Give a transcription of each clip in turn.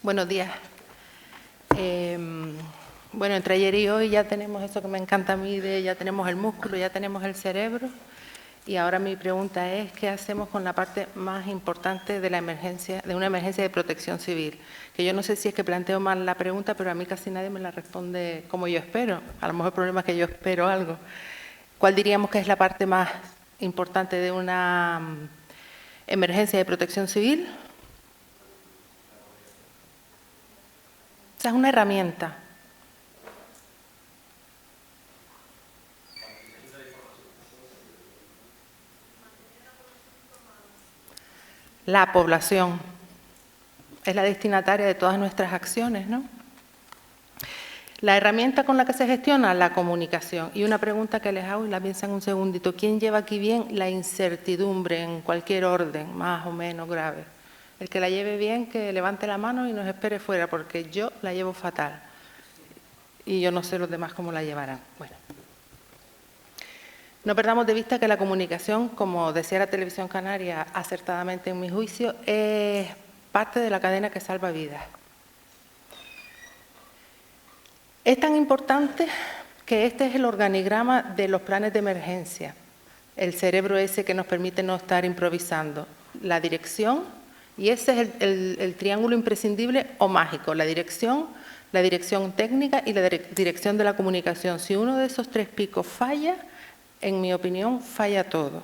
Buenos días. Bueno, entre ayer y hoy ya tenemos eso que me encanta a mí, ya tenemos el músculo, ya tenemos el cerebro. Y ahora mi pregunta es, ¿qué hacemos con la parte más importante de la emergencia, de una emergencia de protección civil? Que yo no sé si es que planteo mal la pregunta, pero a mí casi nadie me la responde como yo espero. A lo mejor el problema es que yo espero algo. ¿Cuál diríamos que es la parte más importante de una emergencia de protección civil? O sea, es una herramienta. La población es la destinataria de todas nuestras acciones, ¿no? La herramienta con la que se gestiona la comunicación. Y una pregunta que les hago y la piensan un segundito. ¿Quién lleva aquí bien la incertidumbre en cualquier orden, más o menos grave? El que la lleve bien, que levante la mano y nos espere fuera, porque yo la llevo fatal. Y yo no sé los demás cómo la llevarán. Bueno. No perdamos de vista que la comunicación, como decía la Televisión Canaria acertadamente en mi juicio, es parte de la cadena que salva vidas. Es tan importante que este es el organigrama de los planes de emergencia, el cerebro ese que nos permite no estar improvisando, la dirección, y ese es el triángulo imprescindible o mágico, la dirección técnica y la dirección de la comunicación. Si uno de esos tres picos falla, en mi opinión, falla todo.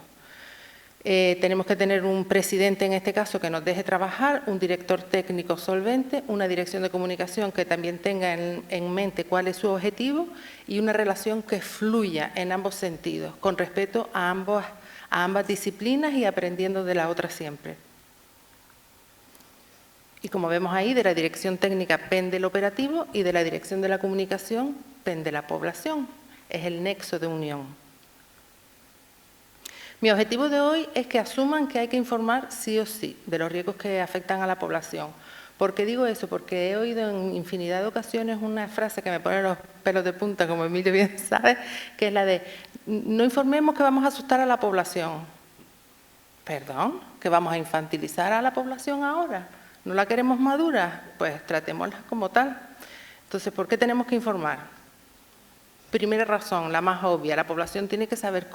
Tenemos que tener un presidente, en este caso, que nos deje trabajar, un director técnico solvente, una dirección de comunicación que también tenga en mente cuál es su objetivo y una relación que fluya en ambos sentidos, con respeto a ambas disciplinas y aprendiendo de la otra siempre. Y como vemos ahí, de la dirección técnica pende el operativo y de la dirección de la comunicación pende la población. Es el nexo de unión. Mi objetivo de hoy es que asuman que hay que informar sí o sí de los riesgos que afectan a la población. ¿Por qué digo eso? Porque he oído en infinidad de ocasiones una frase que me pone los pelos de punta, como Emilio bien sabe, que es la de no informemos que vamos a asustar a la población. ¿Perdón? ¿Que vamos a infantilizar a la población ahora? ¿No la queremos madura? Pues tratémosla como tal. Entonces, ¿por qué tenemos que informar? Primera razón, la más obvia, la población tiene que saber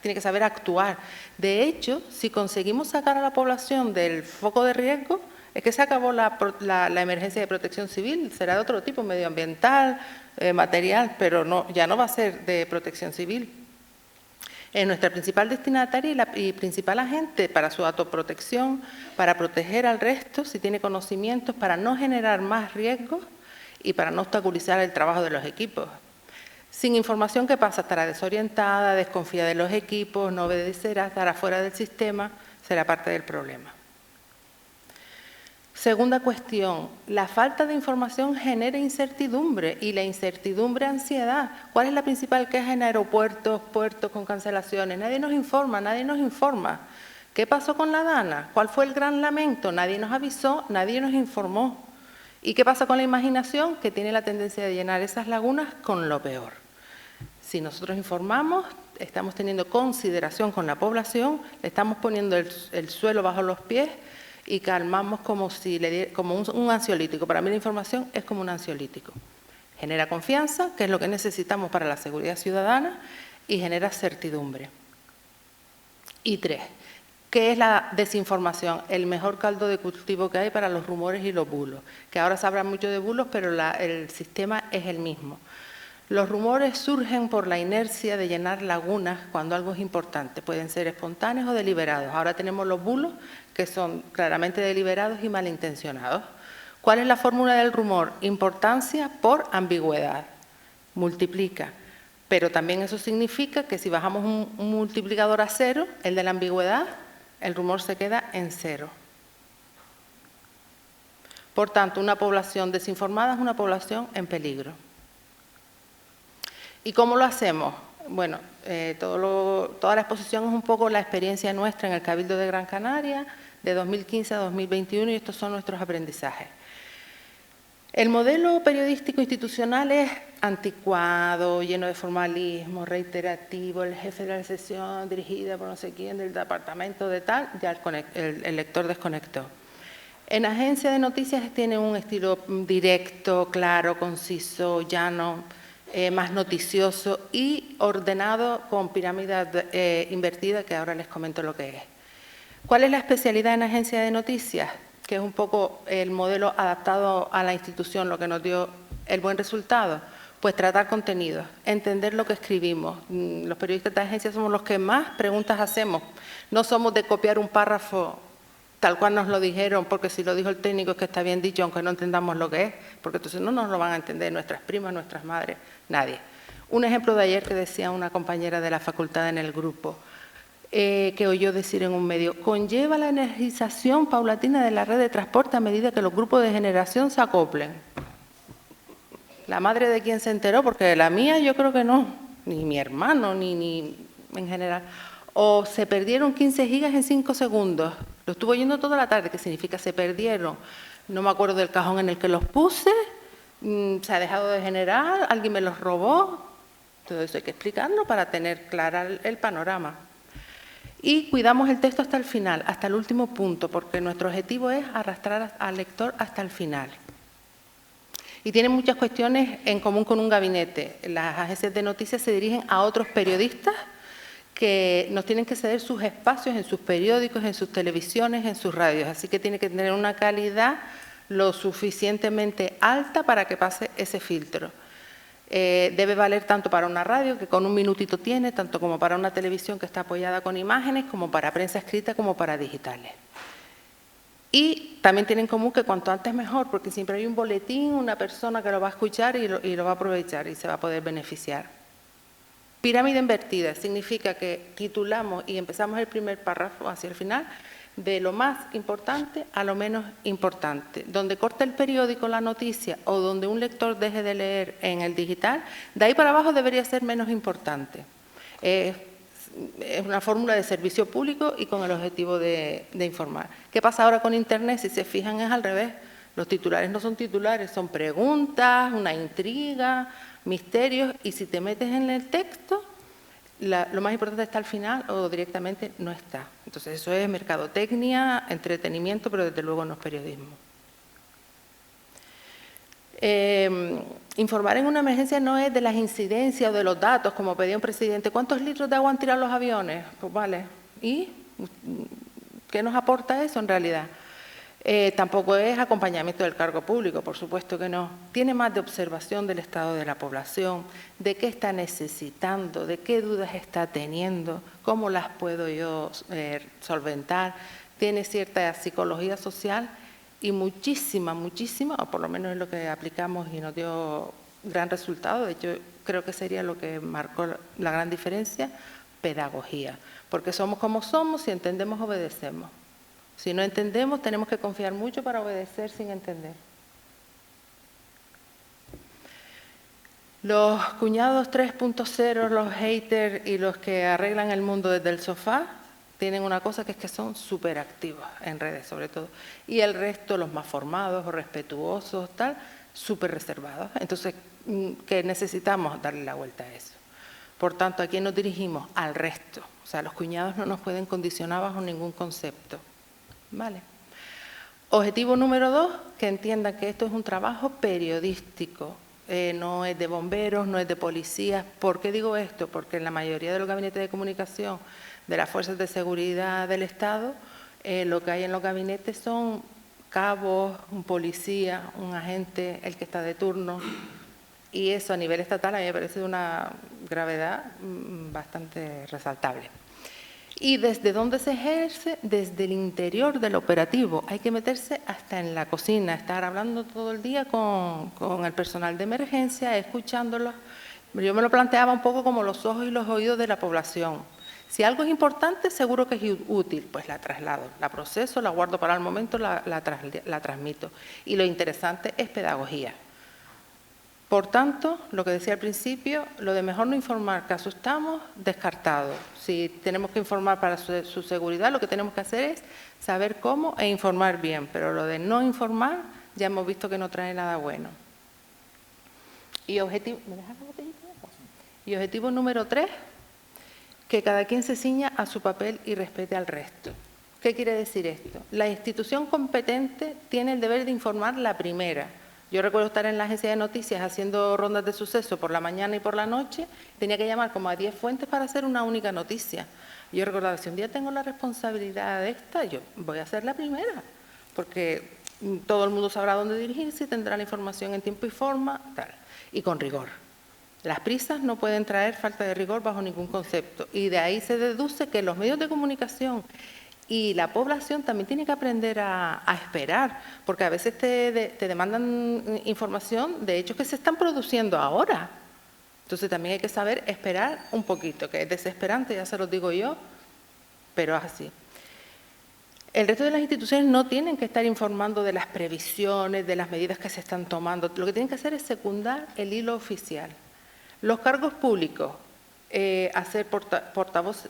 tiene que saber actuar. De hecho, si conseguimos sacar a la población del foco de riesgo, es que se acabó la emergencia de protección civil, será de otro tipo, medioambiental, material, pero ya no va a ser de protección civil. Es nuestra principal destinataria y principal agente para su autoprotección, para proteger al resto, si tiene conocimientos, para no generar más riesgos y para no obstaculizar el trabajo de los equipos. Sin información, ¿qué pasa? Estará desorientada, desconfía de los equipos, no obedecerá, estará fuera del sistema, será parte del problema. Segunda cuestión, la falta de información genera incertidumbre y la incertidumbre ansiedad. ¿Cuál es la principal queja en aeropuertos, puertos con cancelaciones? Nadie nos informa, nadie nos informa. ¿Qué pasó con la Dana? ¿Cuál fue el gran lamento? Nadie nos avisó, nadie nos informó. ¿Y qué pasa con la imaginación? Que tiene la tendencia de llenar esas lagunas con lo peor. Si nosotros informamos, estamos teniendo consideración con la población, le estamos poniendo el suelo bajo los pies y calmamos como un ansiolítico. Para mí la información es como un ansiolítico. Genera confianza, que es lo que necesitamos para la seguridad ciudadana, y genera certidumbre. Y 3, ¿qué es la desinformación? El mejor caldo de cultivo que hay para los rumores y los bulos. Que ahora se habla mucho de bulos, pero el sistema es el mismo. Los rumores surgen por la inercia de llenar lagunas cuando algo es importante. Pueden ser espontáneos o deliberados. Ahora tenemos los bulos, que son claramente deliberados y malintencionados. ¿Cuál es la fórmula del rumor? Importancia por ambigüedad. Multiplica. Pero también eso significa que si bajamos un multiplicador a 0, el de la ambigüedad, el rumor se queda en 0. Por tanto, una población desinformada es una población en peligro. ¿Y cómo lo hacemos? Bueno, toda la exposición es un poco la experiencia nuestra en el Cabildo de Gran Canaria, de 2015 a 2021, y estos son nuestros aprendizajes. El modelo periodístico institucional es anticuado, lleno de formalismo, reiterativo, el jefe de la sesión dirigida por no sé quién del departamento de tal, ya el lector desconectó. En agencia de noticias tiene un estilo directo, claro, conciso, llano, más noticioso y ordenado con pirámide invertida, que ahora les comento lo que es. ¿Cuál es la especialidad en agencia de noticias? Que es un poco el modelo adaptado a la institución, lo que nos dio el buen resultado. Pues tratar contenidos, entender lo que escribimos. Los periodistas de agencia somos los que más preguntas hacemos. No somos de copiar un párrafo tal cual nos lo dijeron, porque si lo dijo el técnico es que está bien dicho, aunque no entendamos lo que es, porque entonces no nos lo van a entender nuestras primas, nuestras madres, nadie. Un ejemplo de ayer que decía una compañera de la facultad en el grupo, que oyó decir en un medio, conlleva la energización paulatina de la red de transporte a medida que los grupos de generación se acoplen. La madre de quien se enteró, porque de la mía yo creo que no, ni mi hermano, ni en general. O se perdieron 15 gigas en 5 segundos. Lo estuve oyendo toda la tarde, ¿qué significa se perdieron? No me acuerdo del cajón en el que los puse, se ha dejado de generar, alguien me los robó. Todo eso hay que explicarlo para tener clara el panorama. Y cuidamos el texto hasta el final, hasta el último punto, porque nuestro objetivo es arrastrar al lector hasta el final. Y tiene muchas cuestiones en común con un gabinete. Las agencias de noticias se dirigen a otros periodistas que nos tienen que ceder sus espacios en sus periódicos, en sus televisiones, en sus radios. Así que tiene que tener una calidad lo suficientemente alta para que pase ese filtro. Debe valer tanto para una radio, que con un minutito tiene, tanto como para una televisión que está apoyada con imágenes, como para prensa escrita, como para digitales. Y también tiene en común que cuanto antes mejor, porque siempre hay un boletín, una persona que lo va a escuchar y lo va a aprovechar y se va a poder beneficiar. Pirámide invertida significa que titulamos y empezamos el primer párrafo hacia el final de lo más importante a lo menos importante. Donde corta el periódico la noticia o donde un lector deje de leer en el digital, de ahí para abajo debería ser menos importante. Es una fórmula de servicio público y con el objetivo de informar. ¿Qué pasa ahora con Internet? Si se fijan es al revés. Los titulares no son titulares, son preguntas, una intriga, misterios, y si te metes en el texto, lo más importante está al final o directamente no está. Entonces eso es mercadotecnia, entretenimiento, pero desde luego no es periodismo. Informar en una emergencia no es de las incidencias o de los datos, como pedía un presidente. ¿Cuántos litros de agua han tirado los aviones? Pues vale. ¿Y qué nos aporta eso en realidad? Tampoco es acompañamiento del cargo público, por supuesto que no. Tiene más de observación del estado de la población, de qué está necesitando, de qué dudas está teniendo, cómo las puedo yo solventar. Tiene cierta psicología social y muchísima, o por lo menos es lo que aplicamos y nos dio gran resultado. De hecho, creo que sería lo que marcó la gran diferencia, pedagogía. Porque somos como somos, si entendemos, obedecemos. Si no entendemos, tenemos que confiar mucho para obedecer sin entender. Los cuñados 3.0, los haters y los que arreglan el mundo desde el sofá, tienen una cosa que es que son súper activos en redes sobre todo. Y el resto, los más formados o respetuosos, tal, súper reservados. Entonces, ¿qué necesitamos? Darle la vuelta a eso. Por tanto, ¿a quién nos dirigimos? Al resto. O sea, los cuñados no nos pueden condicionar bajo ningún concepto. ¿Vale? Objetivo número 2, que entiendan que esto es un trabajo periodístico, no es de bomberos, no es de policías. ¿Por qué digo esto? Porque en la mayoría de los gabinetes de comunicación de las fuerzas de seguridad del Estado, lo que hay en los gabinetes son cabos, un policía, un agente, el que está de turno, y eso a nivel estatal a mí me parece de una gravedad bastante resaltable. ¿Y desde dónde se ejerce? Desde el interior del operativo. Hay que meterse hasta en la cocina, estar hablando todo el día con el personal de emergencia, escuchándolos. Yo me lo planteaba un poco como los ojos y los oídos de la población. Si algo es importante, seguro que es útil, pues la traslado, la proceso, la guardo para el momento, la transmito. Y lo interesante es pedagogía. Por tanto, lo que decía al principio, lo de mejor no informar que asustamos, descartado. Si tenemos que informar para su seguridad, lo que tenemos que hacer es saber cómo e informar bien. Pero lo de no informar, ya hemos visto que no trae nada bueno. Y objetivo, ¿me dejas la botellita? Y objetivo número 3, que cada quien se ciña a su papel y respete al resto. ¿Qué quiere decir esto? La institución competente tiene el deber de informar la primera. Yo recuerdo estar en la agencia de noticias haciendo rondas de suceso por la mañana y por la noche, tenía que llamar como a 10 fuentes para hacer una única noticia. Yo recordaba, si un día tengo la responsabilidad de esta, yo voy a ser la primera, porque todo el mundo sabrá dónde dirigirse y tendrá la información en tiempo y forma, tal, y con rigor. Las prisas no pueden traer falta de rigor bajo ningún concepto, y de ahí se deduce que los medios de comunicación y la población también tiene que aprender a esperar, porque a veces te demandan información de hechos que se están produciendo ahora. Entonces también hay que saber esperar un poquito, que es desesperante, ya se lo digo yo, pero es así. El resto de las instituciones no tienen que estar informando de las previsiones, de las medidas que se están tomando. Lo que tienen que hacer es secundar el hilo oficial. Los cargos públicos, hacer portavoces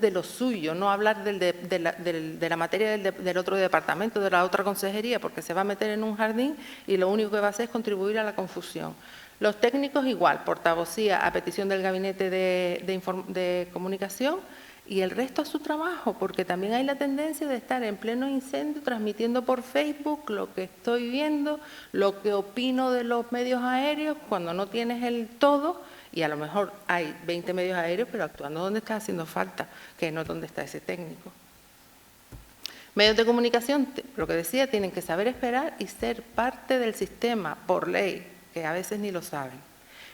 de lo suyo, no hablar de la materia del otro departamento, de la otra consejería, porque se va a meter en un jardín y lo único que va a hacer es contribuir a la confusión. Los técnicos igual, portavocía a petición del gabinete de comunicación y el resto a su trabajo, porque también hay la tendencia de estar en pleno incendio transmitiendo por Facebook lo que estoy viendo, lo que opino de los medios aéreos, cuando no tienes el todo, y a lo mejor hay 20 medios aéreos, pero actuando donde está haciendo falta, que no donde está ese técnico. Medios de comunicación, lo que decía, tienen que saber esperar y ser parte del sistema, por ley, que a veces ni lo saben.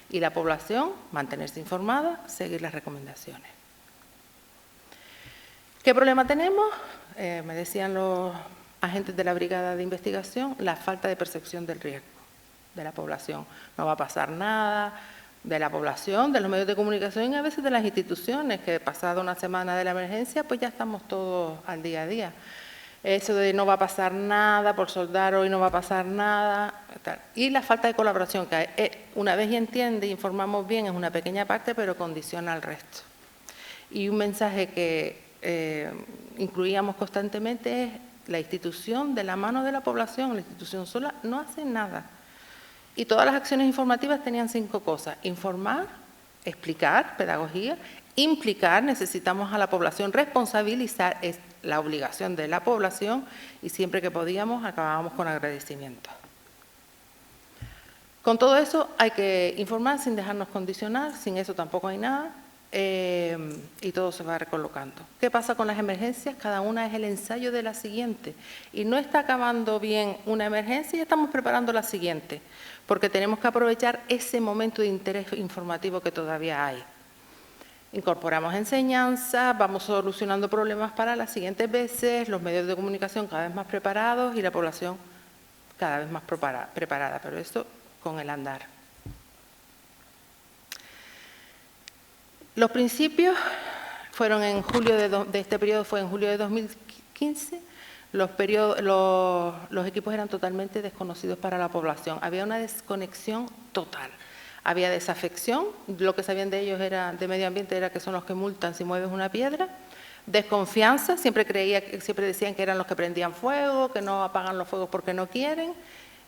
Y la población, mantenerse informada, seguir las recomendaciones. ¿Qué problema tenemos? Me decían los agentes de la Brigada de Investigación, la falta de percepción del riesgo de la población. No va a pasar nada, de la población, de los medios de comunicación y a veces de las instituciones, que pasada una semana de la emergencia, pues ya estamos todos al día a día. Eso de no va a pasar nada, por soldar hoy no va a pasar nada, tal. Y la falta de colaboración, que una vez ya entiende y informamos bien, es una pequeña parte, pero condiciona al resto. Y un mensaje que incluíamos constantemente es la institución de la mano de la población, la institución sola no hace nada. Y todas las acciones informativas tenían 5 cosas: informar, explicar, pedagogía, implicar, necesitamos a la población, responsabilizar, es la obligación de la población, y siempre que podíamos acabábamos con agradecimiento. Con todo eso hay que informar sin dejarnos condicionar, sin eso tampoco hay nada. Y todo se va recolocando. ¿Qué pasa con las emergencias? Cada una es el ensayo de la siguiente. Y no está acabando bien una emergencia y estamos preparando la siguiente, porque tenemos que aprovechar ese momento de interés informativo que todavía hay. Incorporamos enseñanza, vamos solucionando problemas para las siguientes veces, los medios de comunicación cada vez más preparados y la población cada vez más preparada, pero esto con el andar. Los principios fueron en julio de este periodo, fue en julio de 2015. Los equipos eran totalmente desconocidos para la población. Había una desconexión total. Había desafección, lo que sabían de ellos era de medio ambiente era que son los que multan si mueves una piedra. Desconfianza, siempre decían que eran los que prendían fuego, que no apagan los fuegos porque no quieren.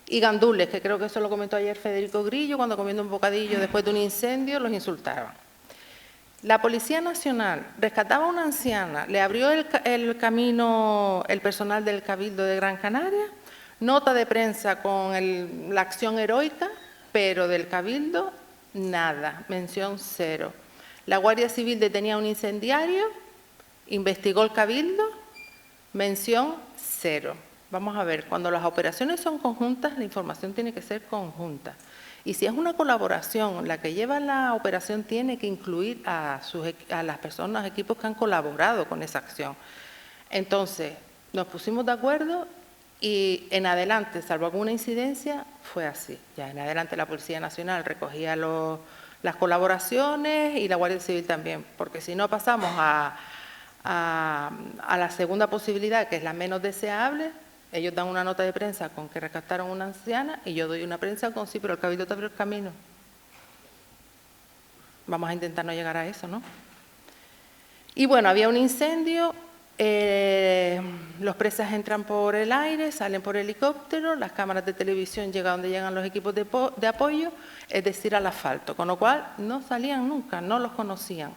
Y gandules, que creo que eso lo comentó ayer Federico Grillo, cuando comiendo un bocadillo después de un incendio los insultaban. La Policía Nacional rescataba a una anciana, le abrió el camino el personal del Cabildo de Gran Canaria, nota de prensa con la acción heroica, pero del Cabildo nada, mención cero. La Guardia Civil detenía a un incendiario, investigó el Cabildo, mención cero. Vamos a ver, cuando las operaciones son conjuntas, la información tiene que ser conjunta. Y si es una colaboración, la que lleva la operación tiene que incluir a las personas, equipos que han colaborado con esa acción. Entonces, nos pusimos de acuerdo y en adelante, salvo alguna incidencia, fue así. Ya en adelante la Policía Nacional recogía las colaboraciones y la Guardia Civil también, porque si no pasamos a la segunda posibilidad, que es la menos deseable. Ellos dan una nota de prensa con que rescataron a una anciana y yo doy una prensa con sí, pero el Cabildo te abrió el camino. Vamos a intentar no llegar a eso, ¿no? Y bueno, había un incendio, los presas entran por el aire, salen por helicóptero, las cámaras de televisión llegan donde llegan los equipos de apoyo, es decir, al asfalto, con lo cual no salían nunca, no los conocían.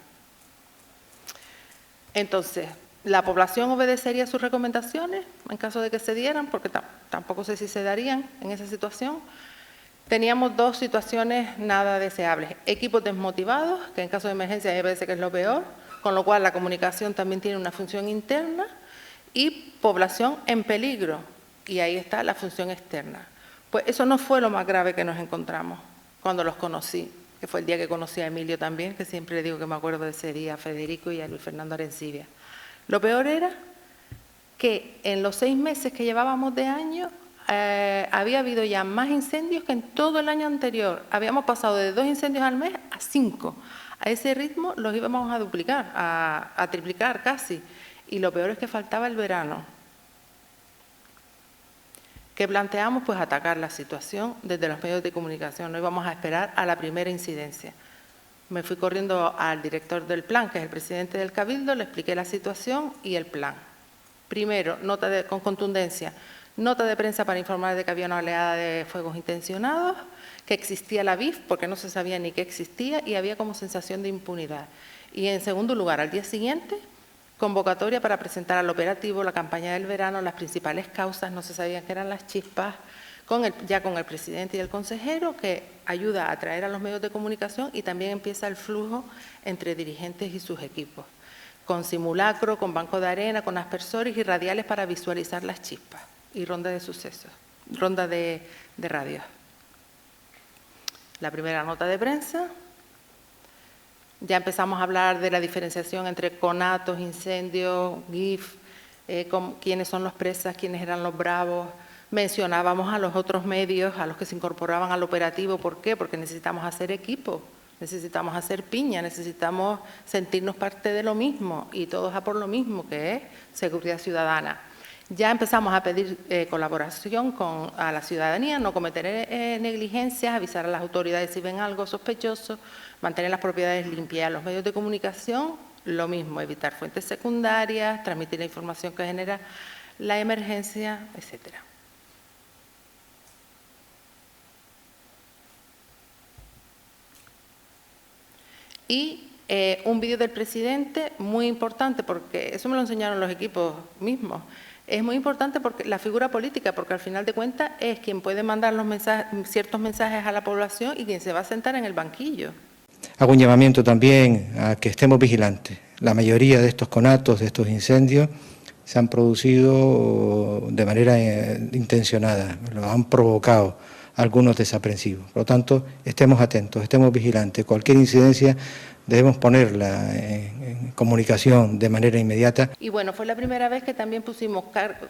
Entonces, La población obedecería sus recomendaciones en caso de que se dieran, porque tampoco sé si se darían en esa situación. Teníamos dos situaciones nada deseables. Equipos desmotivados, que en caso de emergencia me parece que es lo peor, con lo cual la comunicación también tiene una función interna, y población en peligro, y ahí está la función externa. Pues eso no fue lo más grave que nos encontramos cuando los conocí, que fue el día que conocí a Emilio también, que siempre digo que me acuerdo de ese día, a Federico y a Luis Fernando Arencibia. Lo peor era que en los 6 meses que llevábamos de año había habido ya más incendios que en todo el año anterior. Habíamos pasado de 2 incendios al mes a 5. A ese ritmo los íbamos a duplicar, a triplicar casi. Y lo peor es que faltaba el verano. ¿Qué planteamos? Pues atacar la situación desde los medios de comunicación. No íbamos a esperar a la primera incidencia. Me fui corriendo al director del plan, que es el presidente del Cabildo, le expliqué la situación y el plan. Primero, con contundencia, nota de prensa para informar de que había una oleada de fuegos intencionados, que existía la BIF, porque no se sabía ni que existía, y había como sensación de impunidad. Y en segundo lugar, al día siguiente, convocatoria para presentar al operativo la campaña del verano, las principales causas, no se sabían qué eran las chispas, ya con el presidente y el consejero, que ayuda a atraer a los medios de comunicación, y también empieza el flujo entre dirigentes y sus equipos, con simulacro, con banco de arena, con aspersores y radiales para visualizar las chispas, y ronda de sucesos, ronda de radio. La primera nota de prensa. Ya empezamos a hablar de la diferenciación entre conatos, incendios, GIF, quiénes son los presas, quiénes eran los bravos. Mencionábamos a los otros medios, a los que se incorporaban al operativo. ¿Por qué? Porque necesitamos hacer equipo, necesitamos hacer piña, necesitamos sentirnos parte de lo mismo y todos a por lo mismo, que es seguridad ciudadana. Ya empezamos a pedir colaboración a la ciudadanía, no cometer negligencias, avisar a las autoridades si ven algo sospechoso, mantener las propiedades limpias. A los medios de comunicación, lo mismo, evitar fuentes secundarias, transmitir la información que genera la emergencia, etcétera. Y un vídeo del presidente muy importante, porque eso me lo enseñaron los equipos mismos. Es muy importante porque la figura política, porque al final de cuentas es quien puede mandar ciertos mensajes a la población y quien se va a sentar en el banquillo. Hago un llamamiento también a que estemos vigilantes. La mayoría de estos conatos, de estos incendios, se han producido de manera intencionada, los han provocado algunos desaprensivos. Por lo tanto, estemos atentos, estemos vigilantes. Cualquier incidencia debemos ponerla en comunicación de manera inmediata. Y bueno, fue la primera vez que también pusimos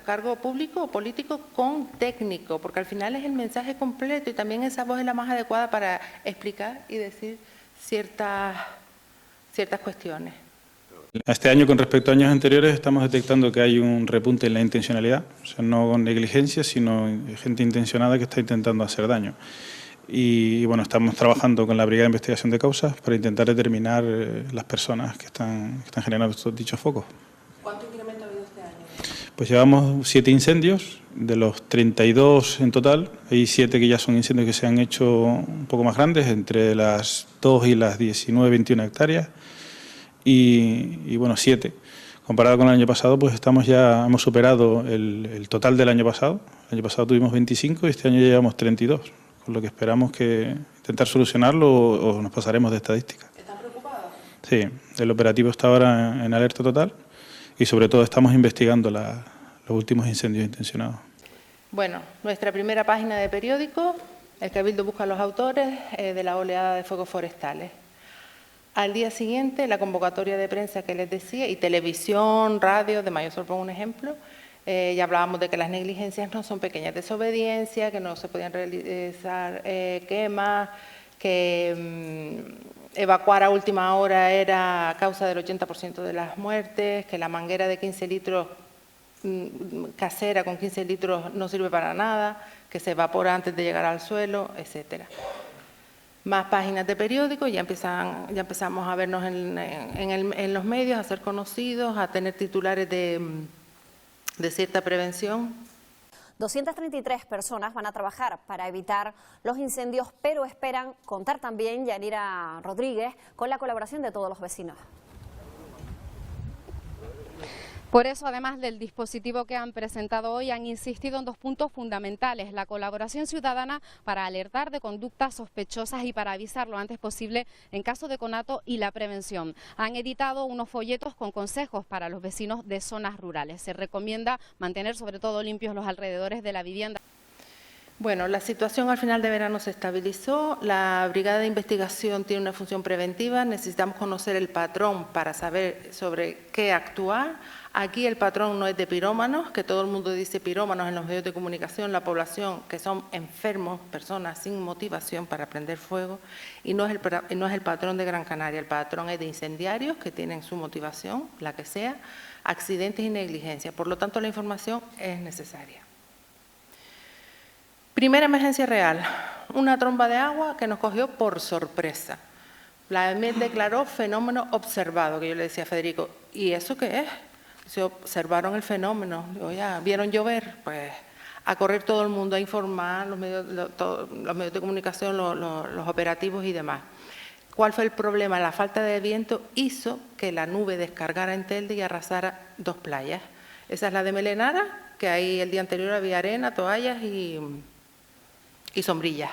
cargo público o político con técnico, porque al final es el mensaje completo y también esa voz es la más adecuada para explicar y decir ciertas cuestiones. Este año, con respecto a años anteriores, estamos detectando que hay un repunte en la intencionalidad, o sea, no con negligencia, sino gente intencionada que está intentando hacer daño. Y bueno, estamos trabajando con la Brigada de Investigación de Causas para intentar determinar las personas que están generando estos dichos focos. ¿Cuánto incremento ha habido este año? Pues llevamos 7 incendios, de los 32 en total. Hay 7 que ya son incendios que se han hecho un poco más grandes, entre las 2 y las 19, 21 hectáreas. Y bueno, 7. Comparado con el año pasado, pues hemos superado el total del año pasado. El año pasado tuvimos 25 y este año ya llevamos 32. Con lo que esperamos que intentar solucionarlo o nos pasaremos de estadística. ¿Están preocupados? Sí, el operativo está ahora en alerta total y sobre todo estamos investigando los últimos incendios intencionados. Bueno, nuestra primera página de periódico, el Cabildo busca a los autores de la oleada de fuegos forestales. Al día siguiente, la convocatoria de prensa que les decía, y televisión, radio, de Mayo Sol pongo un ejemplo. Ya hablábamos de que las negligencias no son pequeñas desobediencias, que no se podían realizar quemas, que evacuar a última hora era causa del 80% de las muertes, que la manguera de 15 litros casera con 15 litros no sirve para nada, que se evapora antes de llegar al suelo, etcétera. Más páginas de periódico, ya empezamos a vernos en los medios, a ser conocidos, a tener titulares de cierta prevención. 233 personas van a trabajar para evitar los incendios, pero esperan contar también, Yanira Rodríguez, con la colaboración de todos los vecinos. Por eso, además del dispositivo que han presentado hoy, han insistido en 2 puntos fundamentales: la colaboración ciudadana para alertar de conductas sospechosas y para avisar lo antes posible en caso de conato, y la prevención. Han editado unos folletos con consejos para los vecinos de zonas rurales. Se recomienda mantener sobre todo limpios los alrededores de la vivienda. Bueno, la situación al final de verano se estabilizó, la Brigada de Investigación tiene una función preventiva, necesitamos conocer el patrón para saber sobre qué actuar. Aquí el patrón no es de pirómanos, que todo el mundo dice pirómanos en los medios de comunicación, la población que son enfermos, personas sin motivación para prender fuego, y no es el patrón de Gran Canaria, el patrón es de incendiarios que tienen su motivación, la que sea, accidentes y negligencia. Por lo tanto, la información es necesaria. Primera emergencia real, una tromba de agua que nos cogió por sorpresa. La EMET declaró fenómeno observado, que yo le decía a Federico, ¿y eso qué es? Se observaron el fenómeno, digo, ya, ¿vieron llover? Pues a correr todo el mundo, a informar, los medios de comunicación, los operativos y demás. ¿Cuál fue el problema? La falta de viento hizo que la nube descargara en Telde y arrasara 2 playas. Esa es la de Melenara, que ahí el día anterior había arena, toallas y sombrillas.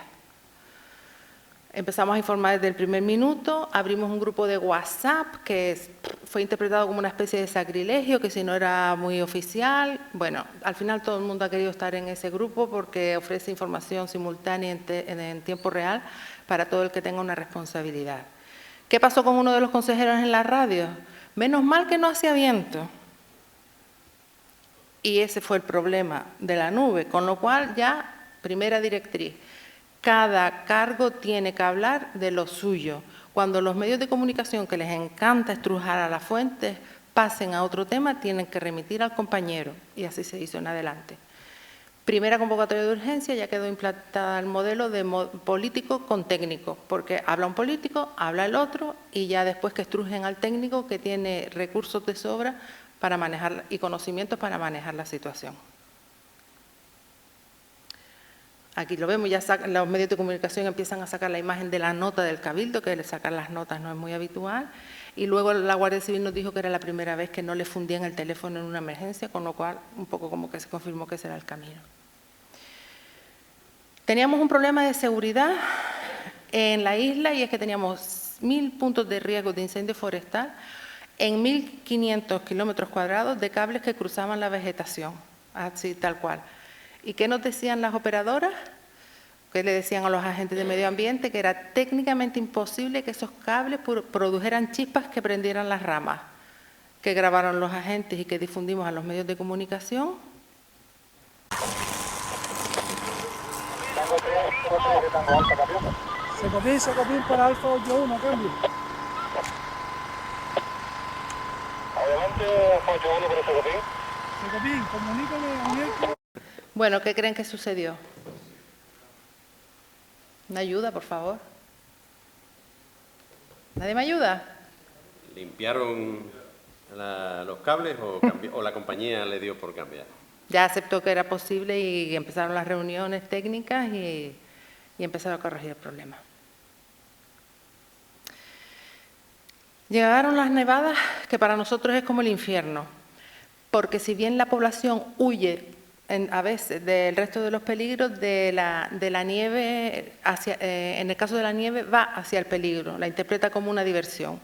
Empezamos a informar desde el primer minuto, abrimos un grupo de WhatsApp que fue interpretado como una especie de sacrilegio, que si no era muy oficial. Bueno, al final todo el mundo ha querido estar en ese grupo porque ofrece información simultánea en tiempo real para todo el que tenga una responsabilidad. ¿Qué pasó con uno de los consejeros en la radio? Menos mal que no hacía viento. Y ese fue el problema de la nube, con lo cual ya, primera directriz, cada cargo tiene que hablar de lo suyo. Cuando los medios de comunicación, que les encanta estrujar a las fuentes, pasen a otro tema, tienen que remitir al compañero, y así se hizo en adelante. Primera convocatoria de urgencia, ya quedó implantada el modelo de político con técnico, porque habla un político, habla el otro, y ya después que estrujen al técnico que tiene recursos de sobra para manejar y conocimientos para manejar la situación. Aquí lo vemos, ya los medios de comunicación empiezan a sacar la imagen de la nota del Cabildo, que sacar las notas no es muy habitual, y luego la Guardia Civil nos dijo que era la primera vez que no le fundían el teléfono en una emergencia, con lo cual un poco como que se confirmó que ese era el camino. Teníamos un problema de seguridad en la isla, y es que teníamos 1000 puntos de riesgo de incendio forestal en 1500 kilómetros cuadrados de cables que cruzaban la vegetación, así tal cual. ¿Y qué nos decían las operadoras? ¿Qué le decían a los agentes de medio ambiente? Que era técnicamente imposible que esos cables produjeran chispas que prendieran las ramas. Que grabaron los agentes y que difundimos a los medios de comunicación. Secopín para Alfa 81, cambio. Adelante, Alfa 81 para Secopín. Secopín, comunícale a Mirko. Bueno, ¿qué creen que sucedió? Una ayuda, por favor. ¿Nadie me ayuda? ¿Limpiaron los cables o la compañía le dio por cambiar? Ya aceptó que era posible y empezaron las reuniones técnicas y empezaron a corregir el problema. Llegaron las nevadas, que para nosotros es como el infierno, porque si bien la población huye a veces del resto de los peligros, de la nieve, en el caso de la nieve va hacia el peligro, la interpreta como una diversión.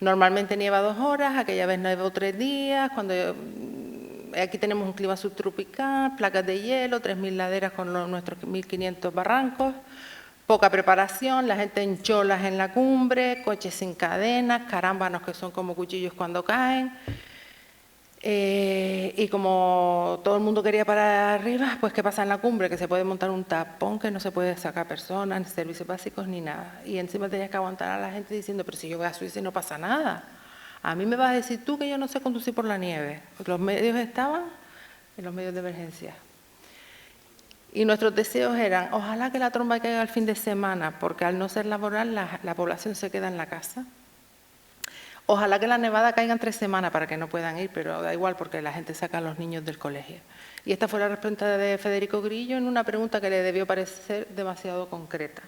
Normalmente nieva 2 horas, aquella vez nevó 3 días, aquí tenemos un clima subtropical, placas de hielo, 3000 laderas con nuestros 1500 barrancos, poca preparación, la gente en cholas en la cumbre, coches sin cadenas, carámbanos que son como cuchillos cuando caen. Y como todo el mundo quería parar arriba, pues ¿qué pasa en la cumbre? Que se puede montar un tapón, que no se puede sacar personas, ni servicios básicos, ni nada. Y encima tenías que aguantar a la gente diciendo, pero si yo voy a Suiza y no pasa nada. A mí me vas a decir tú que yo no sé conducir por la nieve. Los medios estaban en los medios de emergencia. Y nuestros deseos eran, ojalá que la tromba caiga el fin de semana, porque al no ser laboral la población se queda en la casa. Ojalá que la nevada caiga en 3 semanas para que no puedan ir, pero da igual porque la gente saca a los niños del colegio. Y esta fue la respuesta de Federico Grillo en una pregunta que le debió parecer demasiado concreta.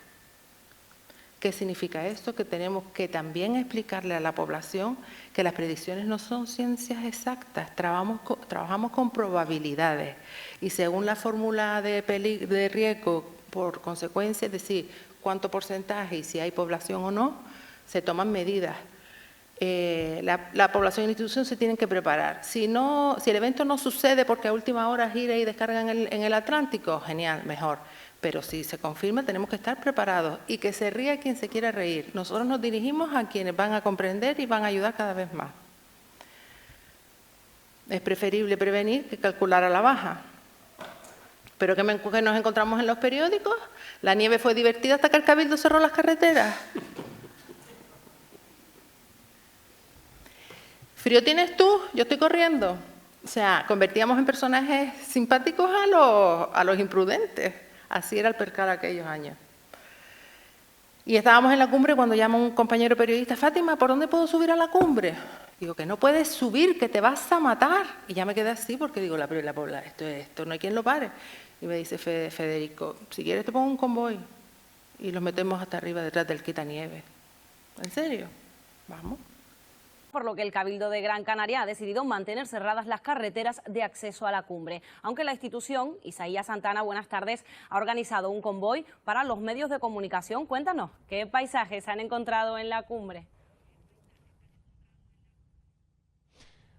¿Qué significa esto? Que tenemos que también explicarle a la población que las predicciones no son ciencias exactas, trabajamos con probabilidades y según la fórmula de riesgo, por consecuencia, es decir, cuánto porcentaje y si hay población o no, se toman medidas. La población y la institución se tienen que preparar. Si el evento no sucede porque a última hora gira y descargan en el Atlántico, genial, mejor. Pero si se confirma, tenemos que estar preparados y que se ría quien se quiera reír. Nosotros nos dirigimos a quienes van a comprender y van a ayudar cada vez más. Es preferible prevenir que calcular a la baja. Pero ¿qué nos encontramos en los periódicos? La nieve fue divertida hasta que el Cabildo cerró las carreteras. ¿Frío tienes tú? Yo estoy corriendo. O sea, convertíamos en personajes simpáticos a los imprudentes. Así era el percal aquellos años. Y estábamos en la cumbre cuando llama un compañero periodista, Fátima, ¿por dónde puedo subir a la cumbre? Digo, que no puedes subir, que te vas a matar. Y ya me quedé así porque digo, esto no hay quien lo pare. Y me dice Federico, si quieres te pongo un convoy y los metemos hasta arriba detrás del quitanieve. ¿En serio? Vamos. Por lo que el Cabildo de Gran Canaria ha decidido mantener cerradas las carreteras de acceso a la cumbre. Aunque la institución, Isaías Santana, buenas tardes, ha organizado un convoy para los medios de comunicación. Cuéntanos, ¿qué paisajes se han encontrado en la cumbre?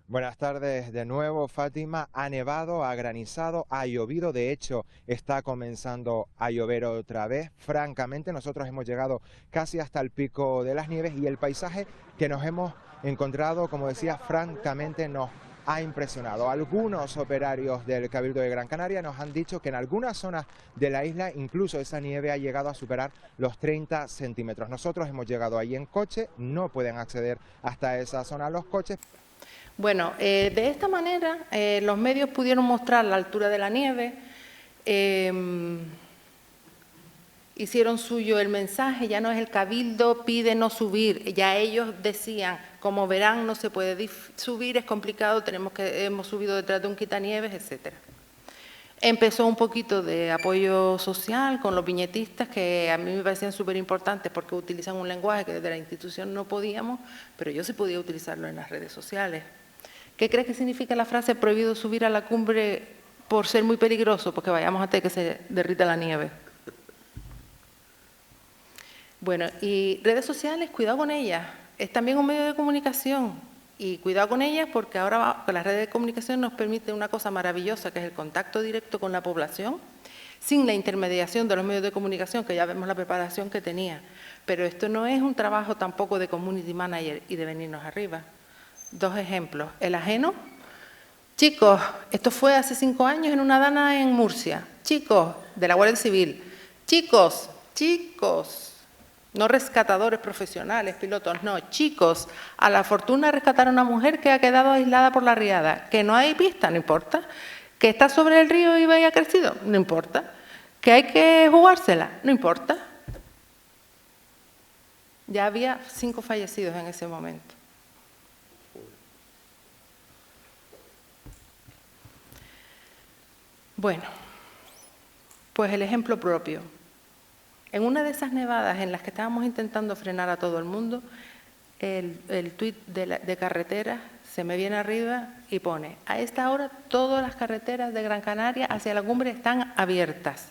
Buenas tardes de nuevo, Fátima. Ha nevado, ha granizado, ha llovido. De hecho, está comenzando a llover otra vez. Francamente, nosotros hemos llegado casi hasta el pico de las nieves y el paisaje que nos hemos encontrado, como decía, francamente nos ha impresionado. Algunos operarios del Cabildo de Gran Canaria nos han dicho que en algunas zonas de la isla incluso esa nieve ha llegado a superar los 30 centímetros. Nosotros hemos llegado ahí en coche, no pueden acceder hasta esa zona los coches. Bueno, de esta manera los medios pudieron mostrar la altura de la nieve, hicieron suyo el mensaje, ya no es el Cabildo pide no subir, ya ellos decían, como verán no se puede subir, es complicado, hemos subido detrás de un quitanieves, etcétera. Empezó un poquito de apoyo social con los viñetistas que a mí me parecían súper importantes porque utilizan un lenguaje que desde la institución no podíamos, pero yo sí podía utilizarlo en las redes sociales. ¿Qué crees que significa la frase prohibido subir a la cumbre por ser muy peligroso? Porque vayamos hasta que se derrita la nieve. Bueno, y redes sociales, cuidado con ellas. Es también un medio de comunicación y cuidado con ellas porque ahora las redes de comunicación nos permiten una cosa maravillosa que es el contacto directo con la población sin la intermediación de los medios de comunicación, que ya vemos la preparación que tenía. Pero esto no es un trabajo tampoco de community manager y de venirnos arriba. Dos ejemplos. El ajeno. Chicos, esto fue hace 5 años en una dana en Murcia. Chicos, de la Guardia Civil. Chicos, no rescatadores profesionales, pilotos, no, chicos, a la fortuna rescatar a una mujer que ha quedado aislada por la riada, que no hay pista, no importa, que está sobre el río y vaya crecido, no importa, que hay que jugársela, no importa. Ya había 5 fallecidos en ese momento. Bueno, pues el ejemplo propio. En una de esas nevadas en las que estábamos intentando frenar a todo el mundo, el tuit de carreteras se me viene arriba y pone, a esta hora todas las carreteras de Gran Canaria hacia la cumbre están abiertas.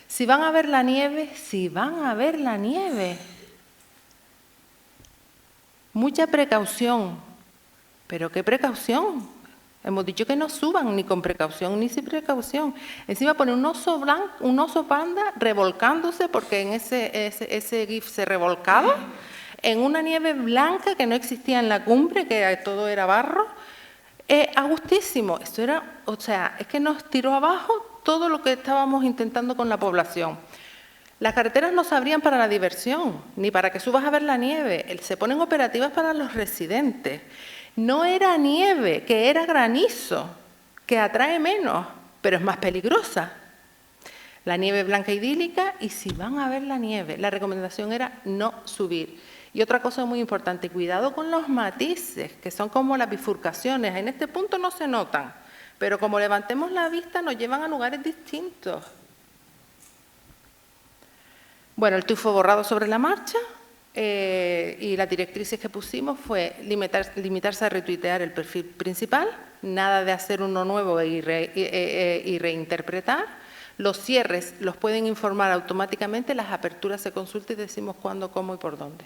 Si van a ver la nieve, Mucha precaución. ¿Pero qué precaución? Hemos dicho que no suban ni con precaución ni sin precaución. Encima pone un oso blanco, un oso panda revolcándose porque en ese GIF se revolcaba en una nieve blanca que no existía en la cumbre, que todo era barro. A gustísimo. Esto era, o sea, es que nos tiró abajo todo lo que estábamos intentando con la población. Las carreteras no se abrían para la diversión, ni para que subas a ver la nieve. Se ponen operativas para los residentes. No era nieve, que era granizo, que atrae menos, pero es más peligrosa. La nieve blanca idílica, y si van a ver la nieve, la recomendación era no subir. Y otra cosa muy importante, cuidado con los matices, que son como las bifurcaciones. En este punto no se notan, pero como levantemos la vista nos llevan a lugares distintos. Bueno, el tuit fue borrado sobre la marcha y las directrices que pusimos fue limitarse a retuitear el perfil principal, nada de hacer uno nuevo y reinterpretar. Los cierres los pueden informar automáticamente, las aperturas se consultan y decimos cuándo, cómo y por dónde.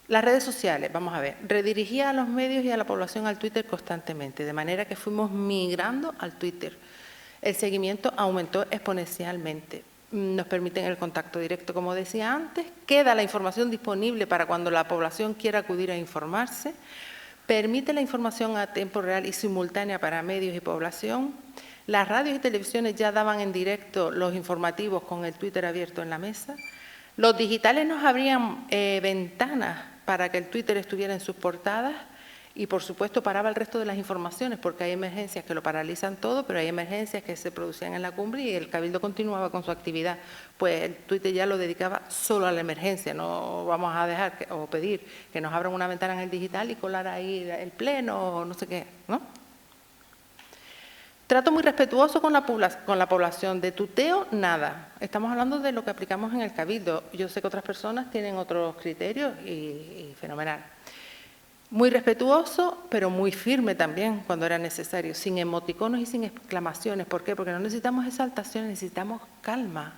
Las redes sociales, vamos a ver, redirigía a los medios y a la población al Twitter constantemente, de manera que fuimos migrando al Twitter. El seguimiento aumentó exponencialmente. Nos permiten el contacto directo, como decía antes, queda la información disponible para cuando la población quiera acudir a informarse, permite la información a tiempo real y simultánea para medios y población. Las radios y televisiones ya daban en directo los informativos con el Twitter abierto en la mesa. Los digitales nos abrían ventanas para que el Twitter estuviera en sus portadas y, por supuesto, paraba el resto de las informaciones, porque hay emergencias que lo paralizan todo, pero hay emergencias que se producían en la cumbre y el Cabildo continuaba con su actividad. Pues el Twitter ya lo dedicaba solo a la emergencia, no vamos a dejar o pedir que nos abran una ventana en el digital y colar ahí el pleno o no sé qué, ¿no? Trato muy respetuoso con la población, de tuteo, nada. Estamos hablando de lo que aplicamos en el Cabildo. Yo sé que otras personas tienen otros criterios y fenomenal. Muy respetuoso, pero muy firme también cuando era necesario, sin emoticonos y sin exclamaciones. ¿Por qué? Porque no necesitamos exaltaciones, necesitamos calma,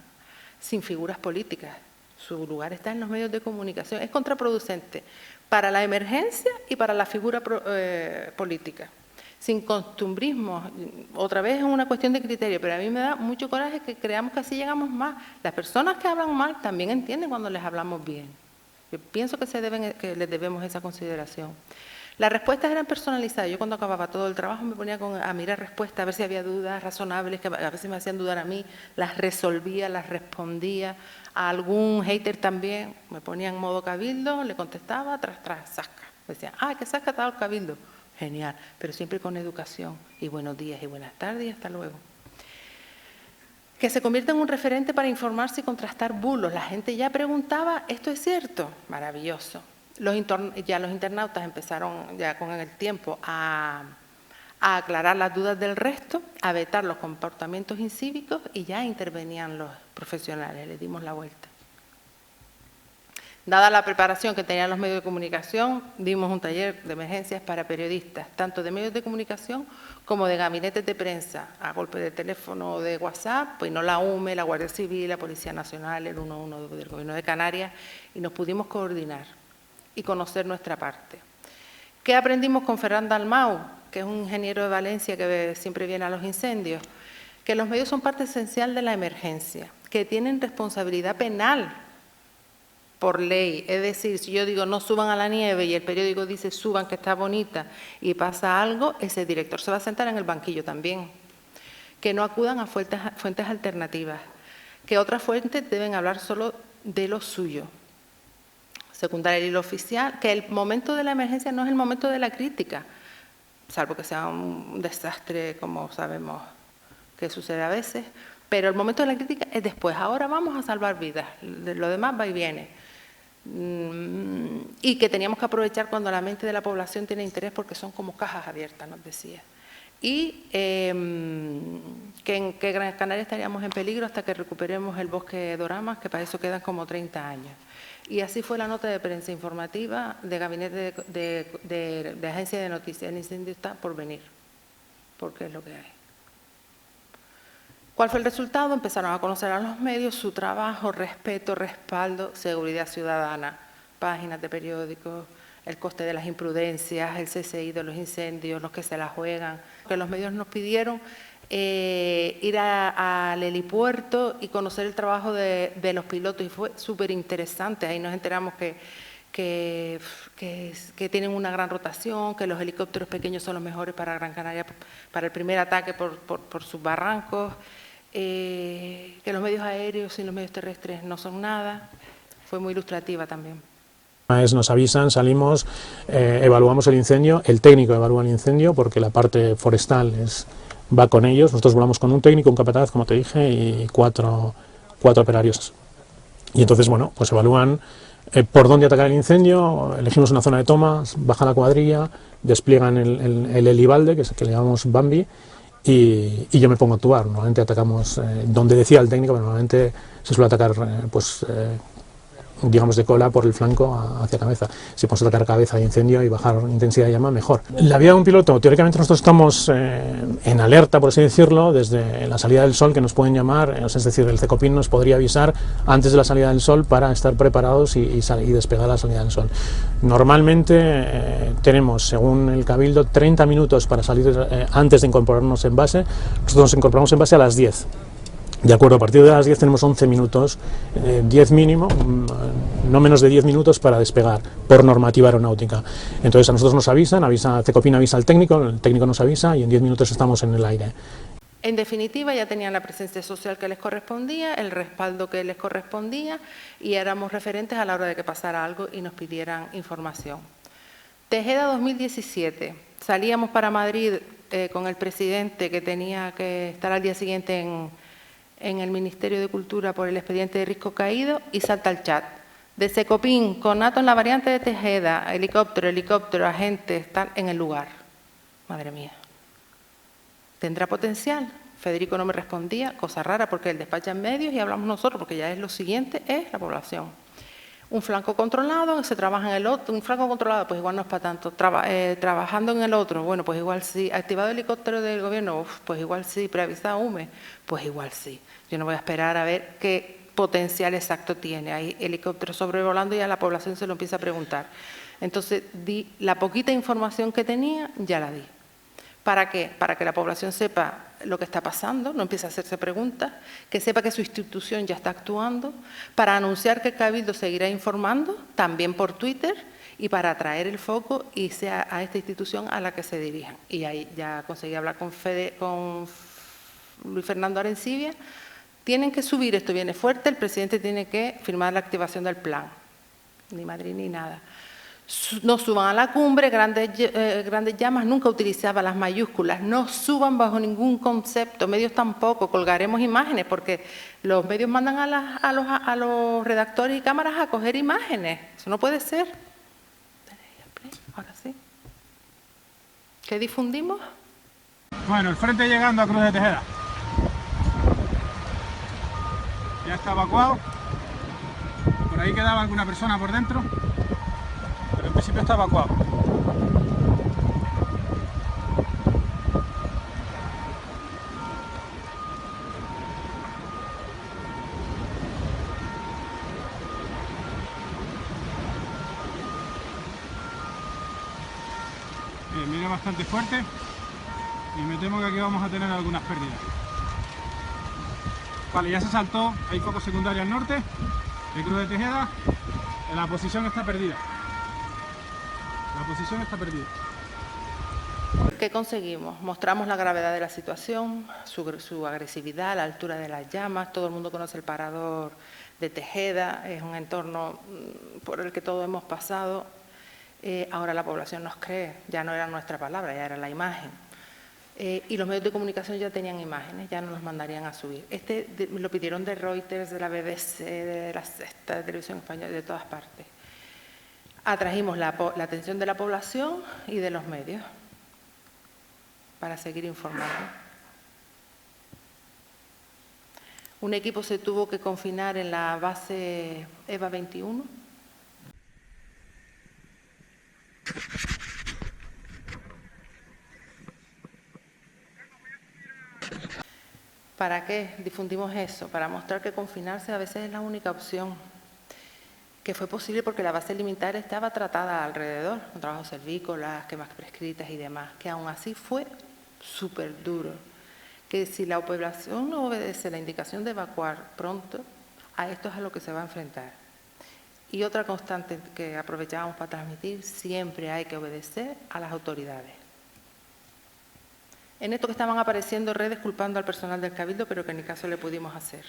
sin figuras políticas. Su lugar está en los medios de comunicación. Es contraproducente para la emergencia y para la figura política. Sin costumbrismo, otra vez es una cuestión de criterio, pero a mí me da mucho coraje que creamos que así llegamos más. Las personas que hablan mal también entienden cuando les hablamos bien. Yo pienso que les debemos esa consideración. Las respuestas eran personalizadas. Yo cuando acababa todo el trabajo me ponía a mirar respuestas, a ver si había dudas razonables, que a veces me hacían dudar a mí, las resolvía, las respondía. A algún hater también me ponía en modo Cabildo, le contestaba, tras, zasca. Decía, que zasca estaba el Cabildo. Genial, pero siempre con educación y buenos días y buenas tardes y hasta luego. Que se convierta en un referente para informarse y contrastar bulos. La gente ya preguntaba, ¿esto es cierto? Maravilloso. Los internautas empezaron ya con el tiempo a aclarar las dudas del resto, a vetar los comportamientos incívicos y ya intervenían los profesionales, le dimos la vuelta. Dada la preparación que tenían los medios de comunicación, dimos un taller de emergencias para periodistas, tanto de medios de comunicación como de gabinetes de prensa, a golpe de teléfono o de WhatsApp, pues no la UME, la Guardia Civil, la Policía Nacional, el 112 del Gobierno de Canarias, y nos pudimos coordinar y conocer nuestra parte. ¿Qué aprendimos con Ferran Dalmau, que es un ingeniero de Valencia que siempre viene a los incendios? Que los medios son parte esencial de la emergencia, que tienen responsabilidad penal por ley, es decir, si yo digo no suban a la nieve y el periódico dice suban que está bonita y pasa algo, ese director se va a sentar en el banquillo también. Que no acudan a fuentes alternativas, que otras fuentes deben hablar solo de lo suyo. Secundar el hilo oficial, que el momento de la emergencia no es el momento de la crítica, salvo que sea un desastre como sabemos que sucede a veces, pero el momento de la crítica es después. Ahora vamos a salvar vidas, lo demás va y viene. Y que teníamos que aprovechar cuando la mente de la población tiene interés porque son como cajas abiertas, nos decía. Y que en Gran Canaria estaríamos en peligro hasta que recuperemos el bosque Doramas, que para eso quedan como 30 años. Y así fue la nota de prensa informativa de Gabinete de Agencia de Noticias. El incendio está por venir, porque es lo que hay. ¿Cuál fue el resultado? Empezaron a conocer a los medios su trabajo, respeto, respaldo, seguridad ciudadana, páginas de periódicos, el coste de las imprudencias, el CSI de los incendios, los que se la juegan. Que los medios nos pidieron ir al helipuerto y conocer el trabajo de los pilotos y fue súper interesante. Ahí nos enteramos que tienen una gran rotación, que los helicópteros pequeños son los mejores para Gran Canaria, para el primer ataque por sus barrancos, que los medios aéreos y los medios terrestres no son nada. Fue muy ilustrativa también. Nos avisan, salimos, evaluamos el incendio, el técnico evalúa el incendio porque la parte forestal va con ellos. Nosotros volamos con un técnico, un capataz, como te dije, y cuatro operarios. Y entonces, bueno, pues evalúan por dónde atacar el incendio, elegimos una zona de toma, baja la cuadrilla, despliegan el helibalde, que le llamamos Bambi, y yo me pongo a actuar. Normalmente atacamos donde decía el técnico, pero normalmente se suele atacar digamos de cola por el flanco hacia cabeza. Si podemos atacar cabeza de incendio y bajar intensidad de llama, mejor. La vida de un piloto, teóricamente nosotros estamos en alerta, por así decirlo, desde la salida del sol, que nos pueden llamar, es decir, el CECOPIN nos podría avisar antes de la salida del sol para estar preparados y despegar a la salida del sol. Normalmente tenemos, según el Cabildo, 30 minutos para salir antes de incorporarnos en base. Nosotros nos incorporamos en base a las 10. De acuerdo, a partir de las 10 tenemos 11 minutos, 10 mínimo, no menos de 10 minutos para despegar, por normativa aeronáutica. Entonces a nosotros nos avisan, CECOPIN avisa al técnico, el técnico nos avisa y en 10 minutos estamos en el aire. En definitiva, ya tenían la presencia social que les correspondía, el respaldo que les correspondía y éramos referentes a la hora de que pasara algo y nos pidieran información. Tejeda 2017, salíamos para Madrid con el presidente que tenía que estar al día siguiente en el Ministerio de Cultura por el expediente de risco caído y salta el chat. De CECOPIN, conato en la variante de Tejeda, helicóptero, agentes, están en el lugar. Madre mía. ¿Tendrá potencial? Federico no me respondía, cosa rara porque él despacha en medios y hablamos nosotros, porque ya es lo siguiente, es la población. Un flanco controlado, se trabaja en el otro, un flanco controlado, pues igual no es para tanto. Trabajando en el otro, bueno, pues igual sí. Activado el helicóptero del gobierno, pues igual sí. Preavisado UME, pues igual sí. Yo no voy a esperar a ver qué potencial exacto tiene. Hay helicópteros sobrevolando y a la población se lo empieza a preguntar. Entonces, di la poquita información que tenía, ya la di. ¿Para qué? Para que la población sepa lo que está pasando, no empiece a hacerse preguntas, que sepa que su institución ya está actuando, para anunciar que el Cabildo seguirá informando, también por Twitter, y para atraer el foco y sea a esta institución a la que se dirijan. Y ahí ya conseguí hablar con Luis Fernando Arencibia. Tienen que subir, esto viene fuerte, el presidente tiene que firmar la activación del plan. Ni Madrid ni nada. No suban a la cumbre, grandes llamas, nunca utilizaba las mayúsculas, no suban bajo ningún concepto, medios tampoco, colgaremos imágenes, porque los medios mandan a los redactores y cámaras a coger imágenes, eso no puede ser. Ahora sí. ¿Qué difundimos? Bueno, el frente llegando a Cruz de Tejeda. Ya está evacuado. Por ahí quedaba alguna persona por dentro, pero en principio está evacuado. Bien, viene bastante fuerte y me temo que aquí vamos a tener algunas pérdidas. Vale, ya se saltó, hay foco secundario al norte de Cruz de Tejeda, la posición está perdida. La posición está perdida. ¿Qué conseguimos? Mostramos la gravedad de la situación, su agresividad, la altura de las llamas, todo el mundo conoce el parador de Tejeda, es un entorno por el que todos hemos pasado. Ahora la población nos cree, ya no era nuestra palabra, ya era la imagen. Y los medios de comunicación ya tenían imágenes, ya nos los mandarían a subir. Lo pidieron de Reuters, de la BBC, de la Sexta, de Televisión Española, de todas partes. Atrajimos la atención de la población y de los medios para seguir informando. Un equipo se tuvo que confinar en la base EVA 21. ¿Para qué difundimos eso? Para mostrar que confinarse a veces es la única opción, que fue posible porque la base militar estaba tratada alrededor, con trabajos servícolas, quemas prescritas y demás, que aún así fue súper duro, que si la población no obedece la indicación de evacuar pronto, a esto es a lo que se va a enfrentar. Y otra constante que aprovechábamos para transmitir, siempre hay que obedecer a las autoridades. En esto que estaban apareciendo redes culpando al personal del Cabildo, pero que en el caso le pudimos hacer.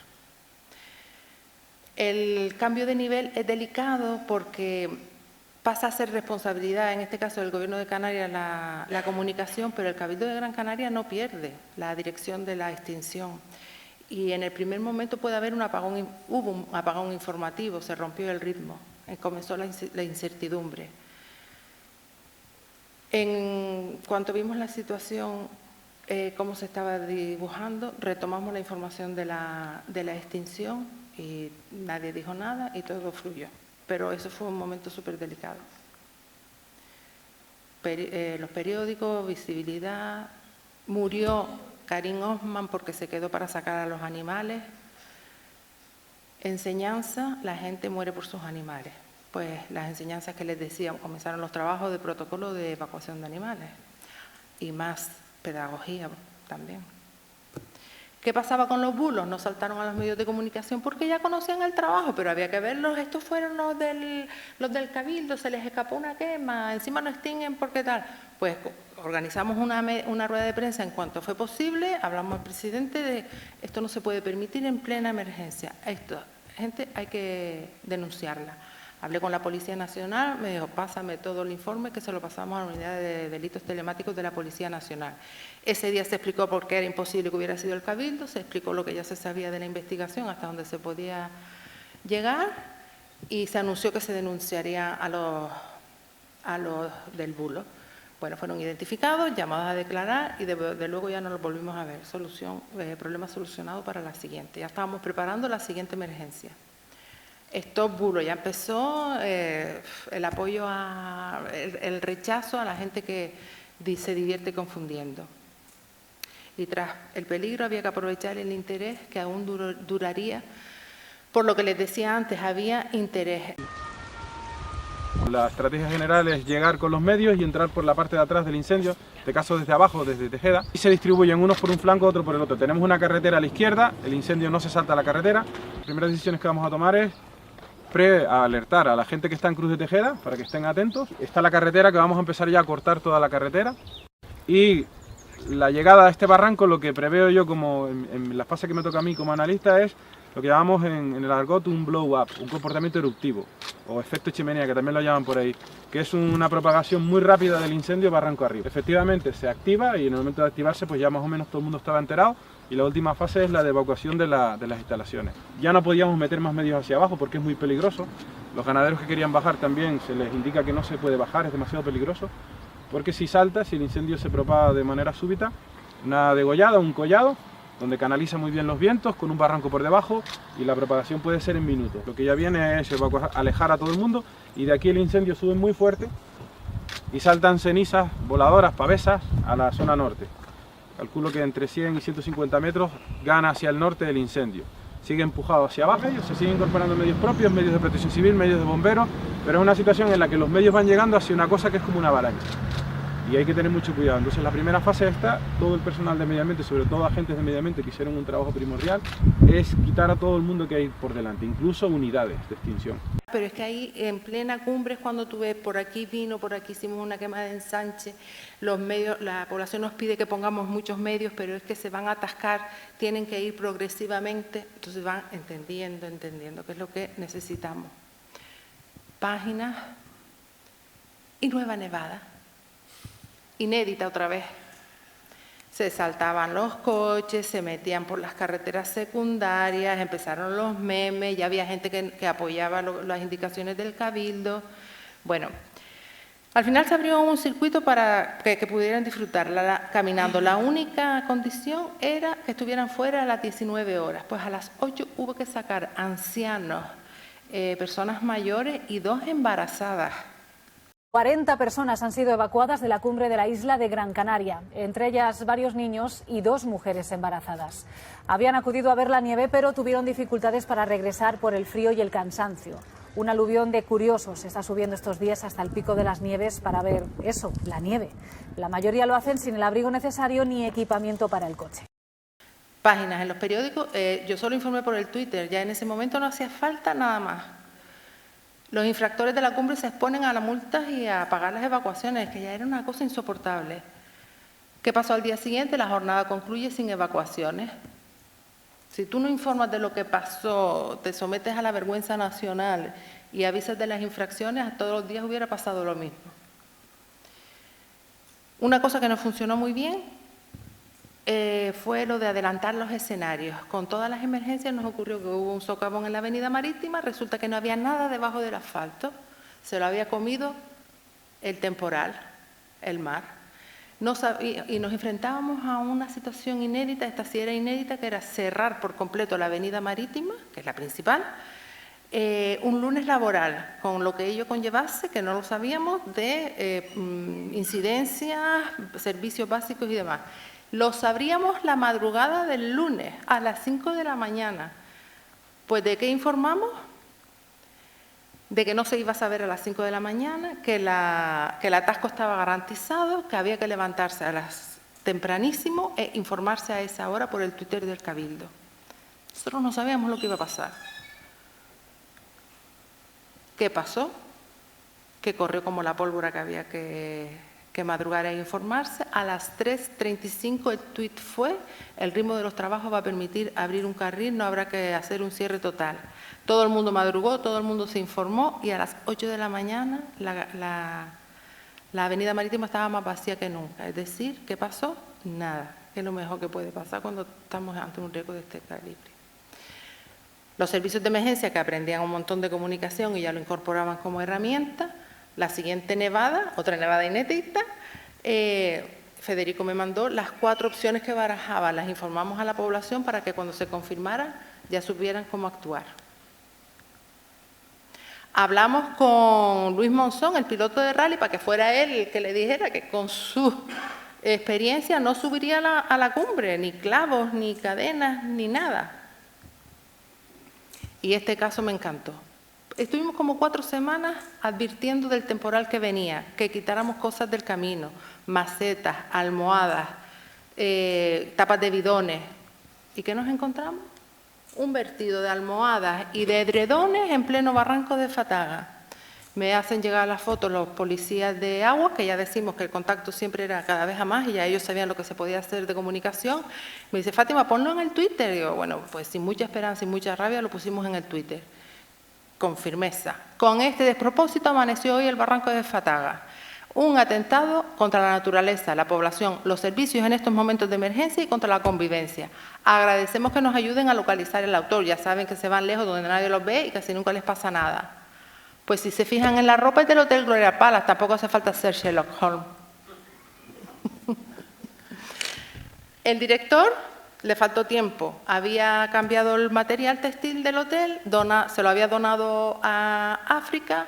El cambio de nivel es delicado porque pasa a ser responsabilidad, en este caso del Gobierno de Canarias, la comunicación, pero el Cabildo de Gran Canaria no pierde la dirección de la extinción. Y en el primer momento puede haber hubo un apagón informativo, se rompió el ritmo, comenzó la incertidumbre. En cuanto vimos la situación, cómo se estaba dibujando, retomamos la información de la extinción y nadie dijo nada y todo fluyó. Pero eso fue un momento súper delicado. Los periódicos, visibilidad, murió Karim Osman porque se quedó para sacar a los animales. Enseñanza, la gente muere por sus animales. Pues las enseñanzas que les decía, comenzaron los trabajos de protocolo de evacuación de animales y más pedagogía también. ¿Qué pasaba con los bulos? No saltaron a los medios de comunicación porque ya conocían el trabajo, pero había que verlos. Estos fueron los del Cabildo, se les escapó una quema, encima no extinguen porque tal. Pues organizamos una rueda de prensa en cuanto fue posible, hablamos al presidente de esto no se puede permitir en plena emergencia. Esto, gente, hay que denunciarla. Hablé con la Policía Nacional, me dijo, pásame todo el informe, que se lo pasamos a la Unidad de Delitos Telemáticos de la Policía Nacional. Ese día se explicó por qué era imposible que hubiera sido el Cabildo, se explicó lo que ya se sabía de la investigación, hasta donde se podía llegar, y se anunció que se denunciaría a los del bulo. Bueno, fueron identificados, llamados a declarar y de luego ya no los volvimos a ver. Problema solucionado para la siguiente. Ya estábamos preparando la siguiente emergencia. Stop Bulo, ya empezó el apoyo, el rechazo a la gente que se divierte confundiendo. Y tras el peligro había que aprovechar el interés que aún duraría. Por lo que les decía antes, había interés. La estrategia general es llegar con los medios y entrar por la parte de atrás del incendio, en este caso desde abajo, desde Tejeda, y se distribuyen unos por un flanco, otro por el otro. Tenemos una carretera a la izquierda, el incendio no se salta a la carretera. Las primeras decisiones que vamos a tomar es alertar a la gente que está en Cruz de Tejeda para que estén atentos. Está la carretera, que vamos a empezar ya a cortar toda la carretera, y la llegada a este barranco, lo que preveo yo como en la fase que me toca a mí como analista, es lo que llamamos en el argot un blow up, un comportamiento eruptivo o efecto chimenea, que también lo llaman por ahí, que es una propagación muy rápida del incendio barranco arriba. Efectivamente se activa y en el momento de activarse pues ya más o menos todo el mundo estaba enterado, y la última fase es la de evacuación de las instalaciones. Ya no podíamos meter más medios hacia abajo porque es muy peligroso. Los ganaderos que querían bajar también se les indica que no se puede bajar, es demasiado peligroso, porque si salta, si el incendio se propaga de manera súbita, una degollada, un collado, donde canaliza muy bien los vientos, con un barranco por debajo, y la propagación puede ser en minutos. Lo que ya viene es alejar a todo el mundo, y de aquí el incendio sube muy fuerte y saltan cenizas voladoras, pavesas, a la zona norte. Calculo que entre 100 y 150 metros gana hacia el norte del incendio. Sigue empujado hacia abajo, se siguen incorporando medios propios, medios de protección civil, medios de bomberos, pero es una situación en la que los medios van llegando hacia una cosa que es como una avalancha. Y hay que tener mucho cuidado. Entonces la primera fase está, todo el personal de medio ambiente, sobre todo agentes de medio ambiente que hicieron un trabajo primordial, es quitar a todo el mundo que hay por delante, incluso unidades de extinción. Pero es que ahí en plena cumbre es cuando tú ves, por aquí vino, por aquí hicimos una quema de ensanche, los medios, la población nos pide que pongamos muchos medios, pero es que se van a atascar, tienen que ir progresivamente, entonces van entendiendo qué es lo que necesitamos. Páginas y Nueva Nevada. Inédita otra vez. Se saltaban los coches, se metían por las carreteras secundarias, empezaron los memes, ya había gente que apoyaba las indicaciones del Cabildo. Bueno, al final se abrió un circuito para que pudieran disfrutarla caminando. La única condición era que estuvieran fuera a las 19 horas. Pues a las 8 hubo que sacar ancianos, personas mayores y 2 embarazadas. 40 personas han sido evacuadas de la cumbre de la isla de Gran Canaria, entre ellas varios niños y 2 mujeres embarazadas. Habían acudido a ver la nieve, pero tuvieron dificultades para regresar por el frío y el cansancio. Un aluvión de curiosos está subiendo estos días hasta el pico de las nieves para ver eso, la nieve. La mayoría lo hacen sin el abrigo necesario ni equipamiento para el coche. Páginas en los periódicos, yo solo informé por el Twitter, ya en ese momento no hacía falta nada más. Los infractores de la cumbre se exponen a las multas y a pagar las evacuaciones, que ya era una cosa insoportable. ¿Qué pasó al día siguiente? La jornada concluye sin evacuaciones. Si tú no informas de lo que pasó, te sometes a la vergüenza nacional y avisas de las infracciones, a todos los días hubiera pasado lo mismo. Una cosa que no funcionó muy bien fue lo de adelantar los escenarios. Con todas las emergencias nos ocurrió que hubo un socavón en la avenida Marítima, resulta que no había nada debajo del asfalto, se lo había comido el temporal, el mar. Y nos enfrentábamos a una situación inédita, esta sí era inédita, que era cerrar por completo la avenida Marítima, que es la principal, un lunes laboral, con lo que ello conllevase, que no lo sabíamos, de incidencias, servicios básicos y demás. Lo sabríamos la madrugada del lunes, a las 5 de la mañana. Pues, ¿de qué informamos? De que no se iba a saber a las 5 de la mañana, que el atasco estaba garantizado, que había que levantarse a las tempranísimo e informarse a esa hora por el Twitter del Cabildo. Nosotros no sabíamos lo que iba a pasar. ¿Qué pasó? Que corrió como la pólvora, que había que madrugar e informarse. A las 3:35 el tuit fue: el ritmo de los trabajos va a permitir abrir un carril, no habrá que hacer un cierre total. Todo el mundo madrugó, todo el mundo se informó y a las 8 de la mañana la avenida Marítima estaba más vacía que nunca. Es decir, ¿qué pasó? Nada. Es lo mejor que puede pasar cuando estamos ante un riesgo de este calibre. Los servicios de emergencia, que aprendían un montón de comunicación y ya lo incorporaban como herramienta. La siguiente nevada, otra nevada inédita, Federico me mandó las 4 opciones que barajaba, las informamos a la población para que cuando se confirmara ya supieran cómo actuar. Hablamos con Luis Monzón, el piloto de rally, para que fuera él el que le dijera que con su experiencia no subiría a la cumbre, ni clavos, ni cadenas, ni nada. Y este caso me encantó. Estuvimos como 4 semanas advirtiendo del temporal que venía, que quitáramos cosas del camino, macetas, almohadas, tapas de bidones. ¿Y qué nos encontramos? Un vertido de almohadas y de edredones en pleno barranco de Fataga. Me hacen llegar las fotos los policías de agua, que ya decimos que el contacto siempre era cada vez a más y ya ellos sabían lo que se podía hacer de comunicación. Me dice: Fátima, ponlo en el Twitter. Y digo, bueno, pues sin mucha esperanza y mucha rabia lo pusimos en el Twitter, con firmeza. Con este despropósito amaneció hoy el barranco de Fataga. Un atentado contra la naturaleza, la población, los servicios en estos momentos de emergencia y contra la convivencia. Agradecemos que nos ayuden a localizar el autor. Ya saben que se van lejos donde nadie los ve y casi nunca les pasa nada. Pues si se fijan en la ropa es del Hotel Gloria Palace, tampoco hace falta ser Sherlock Holmes. El director le faltó tiempo. Había cambiado el material textil del hotel, se lo había donado a África.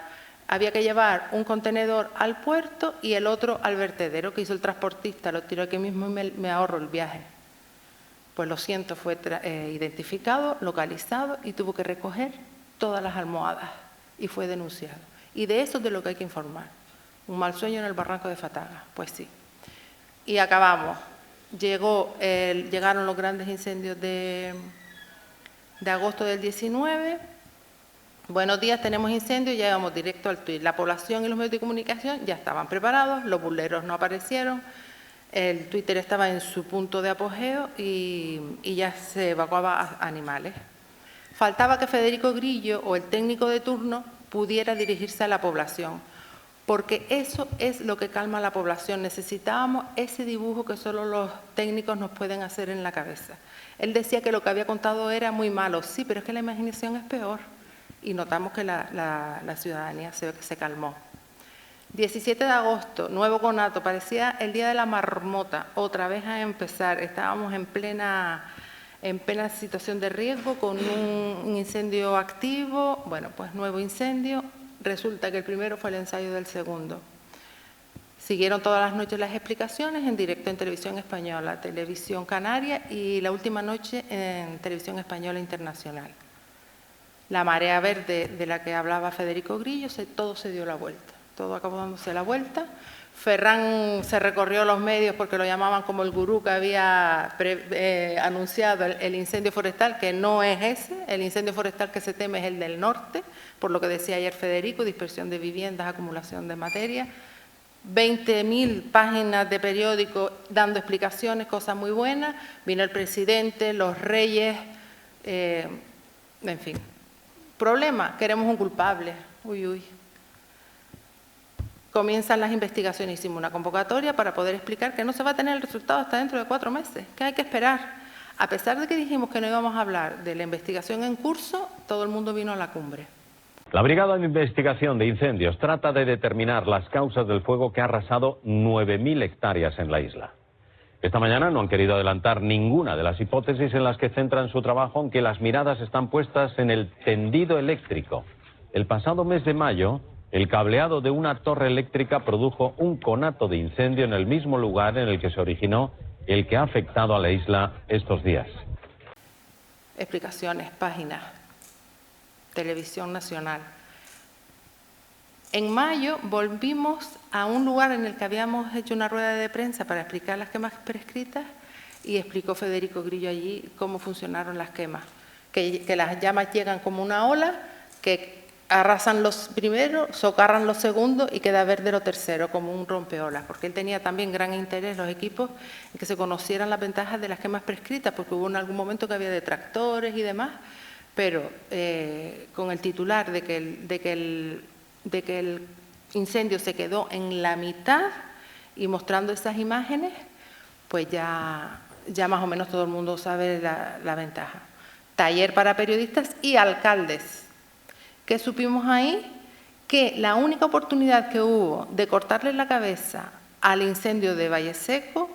Había que llevar un contenedor al puerto y el otro al vertedero, que hizo el transportista, lo tiró aquí mismo y me ahorro el viaje. Pues lo siento, fue identificado, localizado y tuvo que recoger todas las almohadas y fue denunciado. Y de eso es de lo que hay que informar. Un mal sueño en el barranco de Fataga, pues sí. Y acabamos. Llegaron los grandes incendios de agosto del 19. Buenos días, tenemos incendio, ya íbamos directo al tuit. La población y los medios de comunicación ya estaban preparados, los burleros no aparecieron, el Twitter estaba en su punto de apogeo y ya se evacuaba a animales. Faltaba que Federico Grillo o el técnico de turno pudiera dirigirse a la población, porque eso es lo que calma a la población. Necesitábamos ese dibujo que solo los técnicos nos pueden hacer en la cabeza. Él decía que lo que había contado era muy malo, sí, pero es que la imaginación es peor. Y notamos que la ciudadanía se calmó. 17 de agosto, nuevo conato, parecía el día de la marmota, otra vez a empezar. Estábamos en plena situación de riesgo, con un incendio activo. Bueno, pues nuevo incendio. Resulta que el primero fue el ensayo del segundo. Siguieron todas las noches las explicaciones en directo en Televisión Española, Televisión Canaria y la última noche en Televisión Española Internacional. La marea verde de la que hablaba Federico Grillo, todo se dio la vuelta, todo acabó dándose la vuelta. Ferran se recorrió los medios porque lo llamaban como el gurú que había anunciado el incendio forestal, que no es ese. El incendio forestal que se teme es el del norte, por lo que decía ayer Federico: dispersión de viviendas, acumulación de materia. 20.000 páginas de periódico dando explicaciones, cosas muy buenas. Vino el presidente, los reyes, en fin. Problema, queremos un culpable. Uy. Comienzan las investigaciones, hicimos una convocatoria para poder explicar que no se va a tener el resultado hasta dentro de 4 meses, que hay que esperar. A pesar de que dijimos que no íbamos a hablar de la investigación en curso, todo el mundo vino a la cumbre. La Brigada de Investigación de Incendios trata de determinar las causas del fuego que ha arrasado 9.000 hectáreas en la isla. Esta mañana no han querido adelantar ninguna de las hipótesis en las que centran su trabajo, aunque las miradas están puestas en el tendido eléctrico. El pasado mes de mayo, el cableado de una torre eléctrica produjo un conato de incendio en el mismo lugar en el que se originó el que ha afectado a la isla estos días. Explicaciones, páginas, Televisión Nacional. En mayo volvimos a un lugar en el que habíamos hecho una rueda de prensa para explicar las quemas prescritas y explicó Federico Grillo allí cómo funcionaron las quemas. Que las llamas llegan como una ola, que arrasan los primeros, socarran los segundos y queda verde lo tercero, como un rompeolas. Porque él tenía también gran interés, los equipos, en que se conocieran las ventajas de las quemas prescritas, porque hubo en algún momento que había detractores y demás, pero con el titular de que el incendio se quedó en la mitad y mostrando esas imágenes, pues ya más o menos todo el mundo sabe la ventaja. Taller para periodistas y alcaldes. ¿Qué supimos ahí? Que la única oportunidad que hubo de cortarle la cabeza al incendio de Valle Seco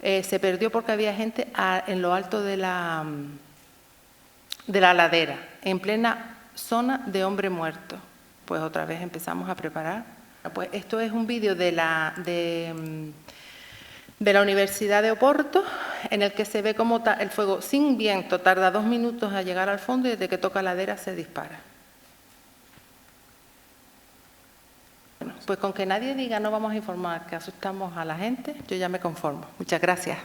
se perdió porque había gente en lo alto de la ladera, en plena zona de hombre muerto. Pues otra vez empezamos a preparar. Pues esto es un vídeo de la Universidad de Oporto, en el que se ve cómo el fuego sin viento tarda 2 minutos a llegar al fondo y desde que toca ladera se dispara. Bueno, pues con que nadie diga no vamos a informar, que asustamos a la gente, yo ya me conformo. Muchas gracias.